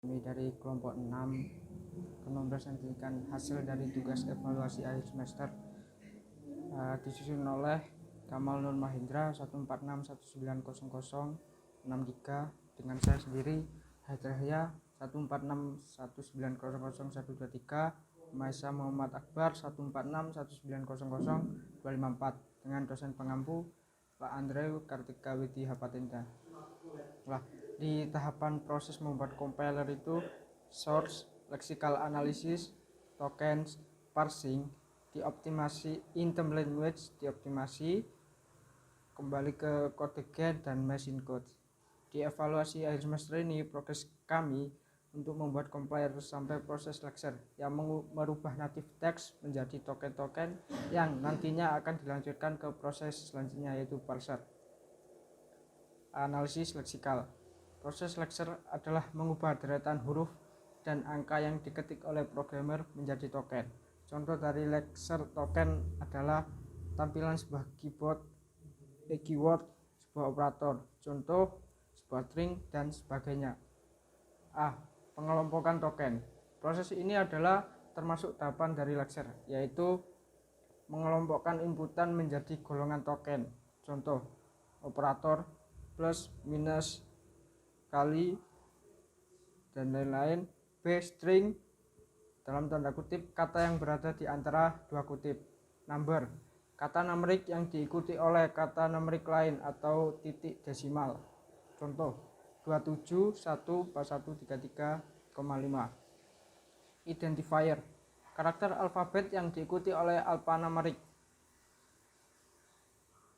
Kami dari kelompok 6 mepresentasikan hasil dari tugas evaluasi akhir semester disusun oleh Kamal Nur Mahendra 14619006 dengan saya sendiri Hadrahya 1461900123, Maisa Muhammad Akbar 1461900254 dengan dosen pengampu Pak Andre Kartika Widhi Hapatenda. Di tahapan proses membuat compiler itu source, lexical analysis, tokens, parsing, dioptimasi, intem language dioptimasi, kembali ke kode gen dan machine code. Di evaluasi akhir semester ini progres kami untuk membuat compiler sampai proses lexer yang merubah native text menjadi token-token yang nantinya akan dilanjutkan ke proses selanjutnya yaitu parser. Analisis leksikal. Proses lexer adalah mengubah deretan huruf dan angka yang diketik oleh programmer menjadi token. Contoh dari lexer token adalah tampilan sebuah keyword, sebuah operator, contoh sebuah string dan sebagainya. Pengelompokan token. Proses ini adalah termasuk tahapan dari lexer, yaitu mengelompokkan inputan menjadi golongan token. Contoh operator, plus, minus, kali, dan lain-lain. B. String, dalam tanda kutip kata yang berada di antara dua kutip. Number, kata numerik yang diikuti oleh kata numerik lain atau titik desimal. Contoh 27141335. Identifier, karakter alfabet yang diikuti oleh alphanumerik.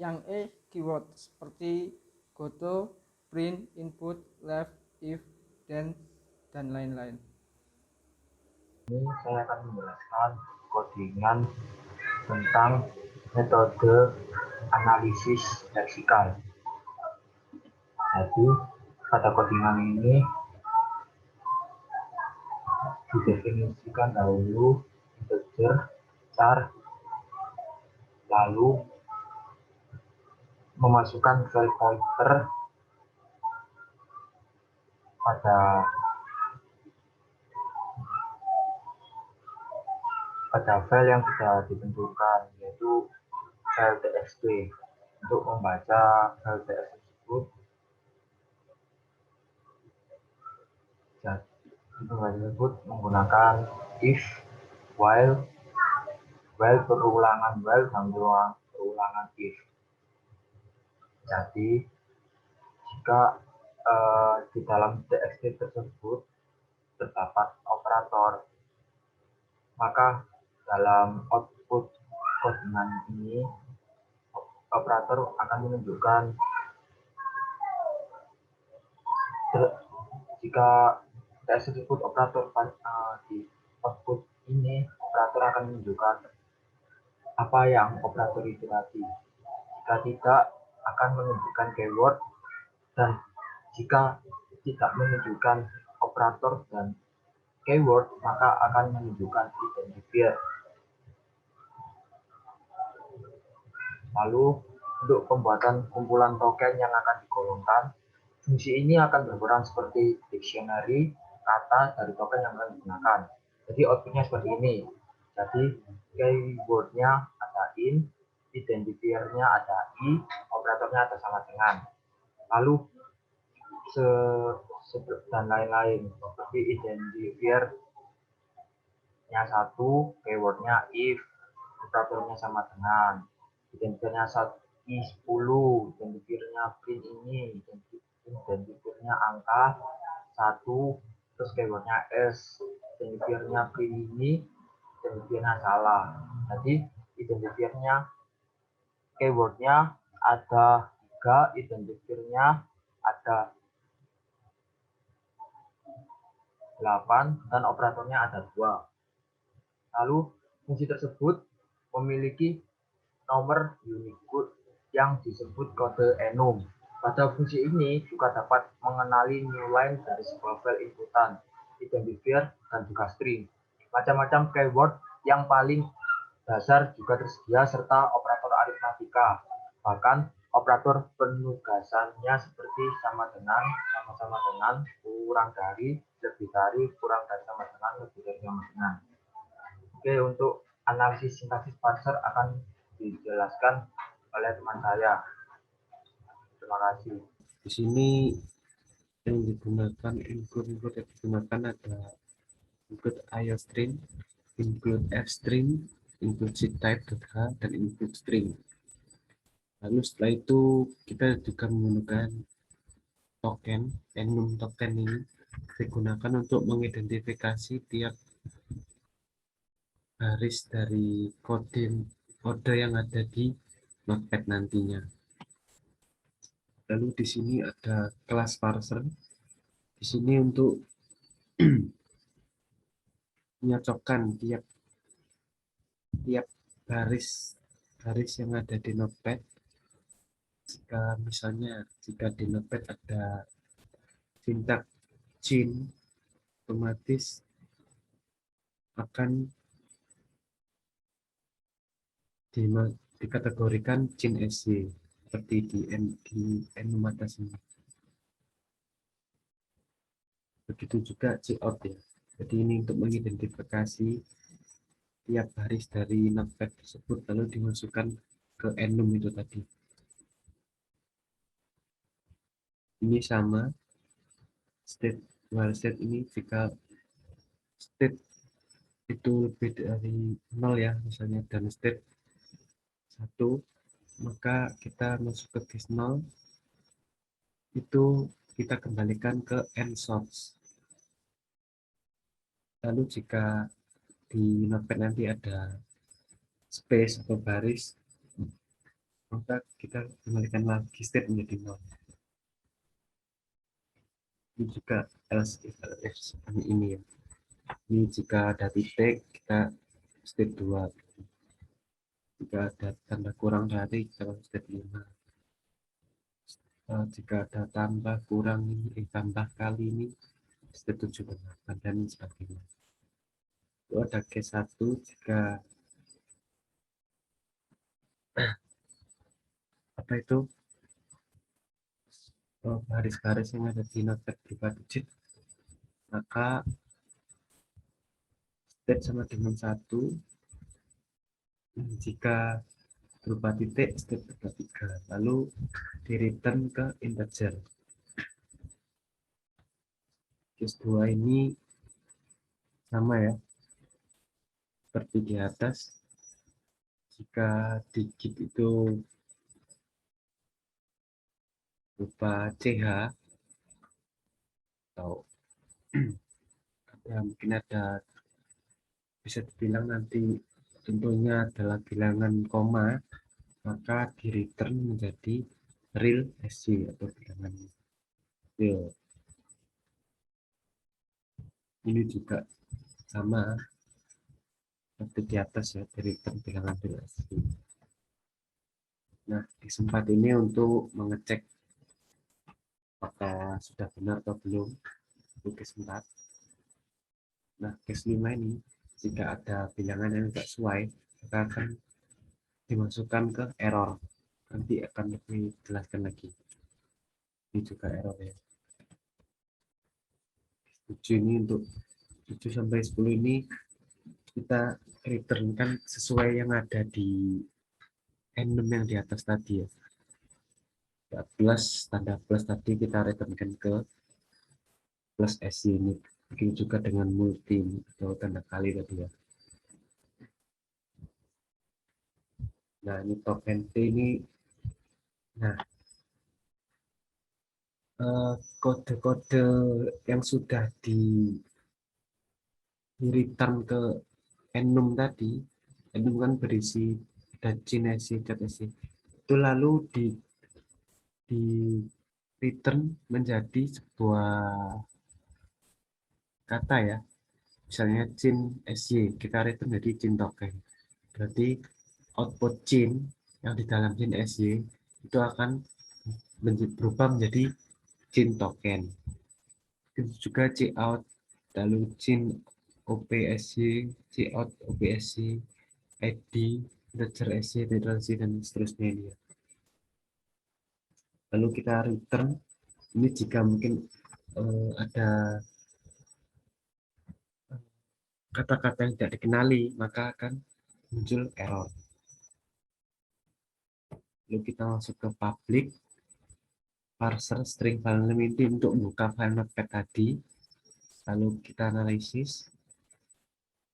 Yang E. Keyword seperti goto, print, input, left, if, then, dan lain-lain. Ini saya akan menjelaskan codingan tentang metode analisis leksikal. Jadi pada codingan ini didefinisikan dahulu integer, char, lalu memasukkan file pointer pada file yang sudah ditentukan, yaitu file txt. Untuk membaca file txt tersebut menggunakan if, while berulangan while dan berulangan if. Jadi jika di dalam txt tersebut terdapat operator, maka dalam output codingan ini operator akan menunjukkan jika txt tersebut operator di output ini, operator akan menunjukkan apa yang operator itu tadi. Jika tidak, akan menunjukkan keyword, dan jika tidak menunjukkan operator dan keyword, maka akan menunjukkan identifier. Lalu untuk pembuatan kumpulan token yang akan digolongkan, fungsi ini akan berperan seperti dictionary kata dari token yang akan digunakan. Jadi outputnya seperti ini. Jadi keywordnya ada in, identifiernya ada i, operatornya ada sama dengan. Lalu dan lain-lain, seperti identifiernya 1, keywordnya if, operatornya sama dengan, identifiernya i10, identifiernya print ini, identifiernya angka 1, terus keywordnya s, identifiernya print ini, identifiernya salah. Jadi identifiernya keywordnya ada 3, identifiernya ada 8, dan operatornya ada 2. Lalu fungsi tersebut memiliki nomor Unicode yang disebut kode enum. Pada fungsi ini juga dapat mengenali new line dari sebuah file inputan, identifier, dan juga string. Macam-macam keyword yang paling dasar juga tersedia serta operator aritmatika. Bahkan operator penugasannya seperti sama dengan, sama-sama dengan, kurang dari, lebih dari, kurang dari sama dengan, lebih dari sama dengan. Oke, untuk analisis sintaksis parser akan dijelaskan oleh teman saya. Terima kasih. Di sini yang digunakan input yang digunakan ada include IOString, include fstring, include type dan include string. Lalu setelah itu kita juga menggunakan token, enum token ini digunakan untuk mengidentifikasi tiap baris dari kode yang ada di notepad nantinya. Lalu di sini ada kelas parser. Di sini untuk menyocokkan tiap baris yang ada di notepad. Jika di notepad ada sintak cin, otomatis akan dikategorikan cin SY seperti di enum atas ini. Begitu juga cout ya. Jadi ini untuk mengidentifikasi tiap baris dari notepad tersebut lalu dimasukkan ke enum itu tadi. Ini sama state, while state ini jika state itu lebih dari 0 ya, misalnya dan state 1, maka kita masuk ke case 0, itu kita kembalikan ke end source. Lalu jika di notepad nanti ada space atau baris, maka kita kembalikan lagi state menjadi 0. Ini juga else if seperti ini ya. Ini jika ada titik, kita state 2. Jika ada tanda kurang dari, kita state 5. Jika ada tambah kurang ini, tambah kali ini, state 7 dan sebagainya. Itu ada case 1 jika apa itu baris-baris yang ada di notepad berupa digit, maka state sama dengan 1. Jika berupa titik, state berupa 3. Lalu di return ke integer. Case 2 ini sama ya, seperti di atas. Jika digit itu berupa CH atau mungkin ada, bisa dibilang nanti tentunya adalah bilangan koma, maka di return menjadi real SY atau bilangan real. Ini juga sama seperti di atas ya, di return bilangan real SY. Nah, di tempat ini untuk mengecek apakah sudah benar atau belum, itu case 4. Nah, case 5 ini, jika ada bilangan yang tidak sesuai, maka akan dimasukkan ke error. Nanti akan lebih jelaskan lagi. Ini juga error ya. 7 ini untuk 7 sampai 10 ini kita returnkan sesuai yang ada di enum yang di atas tadi ya. Plus, tanda plus tadi kita returnkan ke plus SY ini. Begitu juga dengan multi atau tanda kali tadi ya. Nah, ini token T ini. Nah, kode-kode yang sudah di return ke enum tadi, enum kan berisi ada cin SY, cat SY, itu lalu di return menjadi sebuah kata ya, misalnya cin SY, kita return jadi cin token. Berarti output cin yang di dalam cin SY itu akan berubah menjadi cin token. Itu juga cout, lalu cin OPSY, cout OPSY, ID, integer SY, literasi, dan seterusnya ini ya. Lalu kita return, ini jika mungkin ada kata-kata yang tidak dikenali, maka akan muncul error. Lalu kita masuk ke public parser string file name ini untuk membuka file notepad tadi. Lalu kita analisis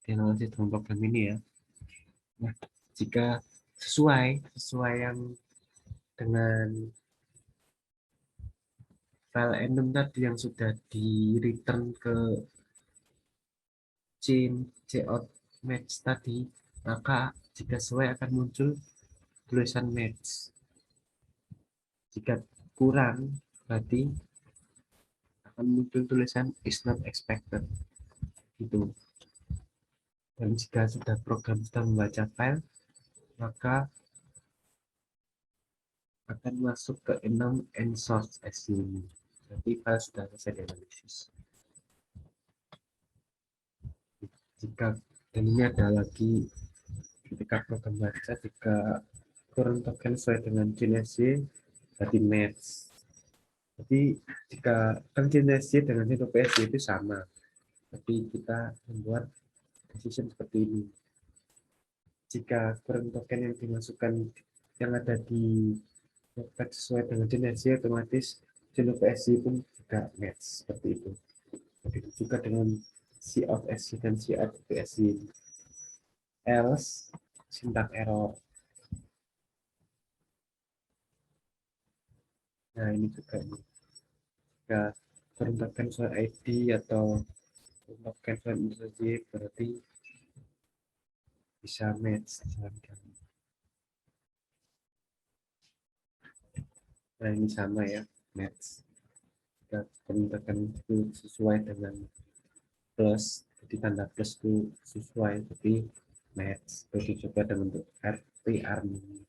dengan program ini ya. Nah, jika sesuai yang dengan file enum tadi yang sudah di return ke cout match tadi, maka jika sesuai akan muncul tulisan match. Jika kurang, berarti akan muncul tulisan is not expected. Gitu. Dan jika sudah program sudah membaca file, maka akan masuk ke enum and source as ini. Jadi file sudah selesai dianalisis. Jika dan ini ada lagi ketika program baca, jika kurang token sesuai dengan CNSJ, berarti match. Jadi jika kan CNSJ dengan PSJ itu sama, tapi kita membuat decision seperti ini. Jika kurang token yang dimasukkan yang ada di notepad sesuai dengan CNSJ, otomatis CNPSJ pun juga match seperti itu. Begitu juga dengan cout SJ dan cout PSJ. Else syntax error. Nah ini juga nih. Jika peruntukan soal ID atau peruntukan soal integer berarti bisa match. Nah ini sama ya, match. Jika peruntukan itu sesuai dengan plus, jadi tanda plus itu sesuai, jadi match. Begitu juga dengan bentuk army.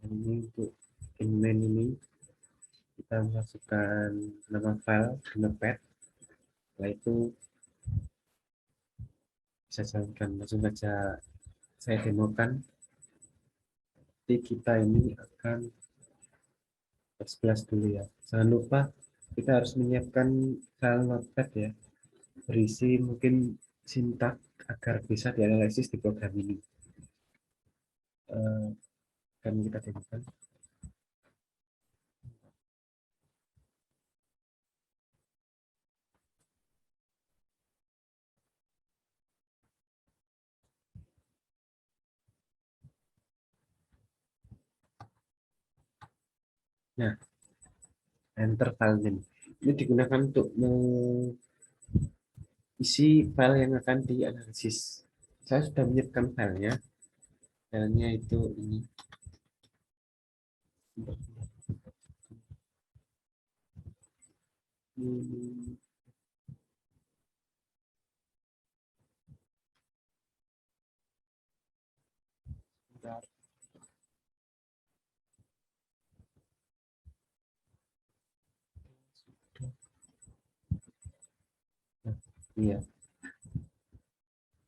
Ini untuk inmain ini kita masukkan nama file di notepad. Setelah itu bisa jalankan, langsung saja saya demokan. Jadi kita ini akan 11 dulu ya. Jangan lupa kita harus menyiapkan file notepad ya, berisi mungkin sintak agar bisa dianalisis di program ini. Kan kita demokan. Nah, enter file name. Ini digunakan untuk isi file yang akan dianalisis. Saya sudah menyiapkan filenya. Filenya itu ini. Iya.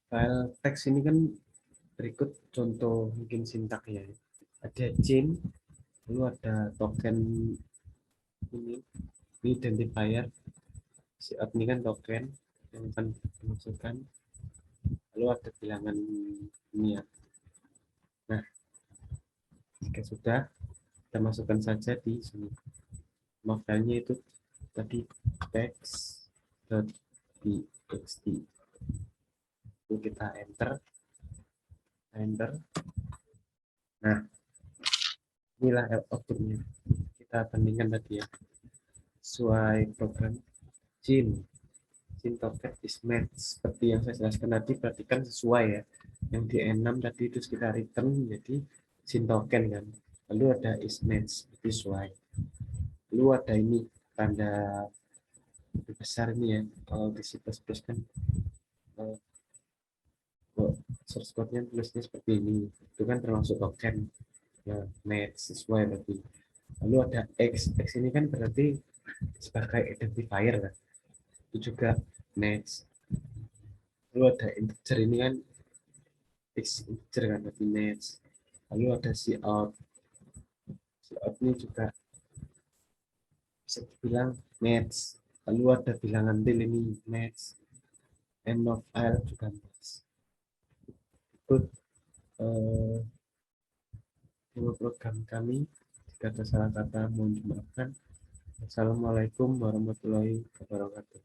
File teks ini kan berikut contoh mungkin sintaknya. Ada chain, lalu ada token ini identifier. Si ini kan token yang akan dimasukkan. Lalu ada bilangan ini ya. Nah, jika sudah, kita masukkan saja di sini. Nama filenya itu tadi text.txt. Lalu kita enter. Nah, inilah outputnya. Kita bandingkan tadi ya. Sesuai program chain token is match. Seperti yang saya jelaskan tadi, perhatikan sesuai ya. Yang di enum tadi itu kita return menjadi token kan. Lalu ada is match, sesuai. Lalu ada ini tanda lebih besar ini ya. Kalau di C++ kan source code-nya tulisnya seperti ini. Itu kan termasuk token. Ya, match sesuai berarti. Lalu ada x ini kan berarti sebagai identifier kan. Itu juga match. Lalu ada integer ini kan x integer kan berarti match. Lalu ada cout ini juga bisa dibilang match. Lalu ada bilangan til ini match, end of file juga match. Itu eh, dua program kami. Jika ada salah kata mohon dimaafkan. Assalamualaikum warahmatullahi wabarakatuh.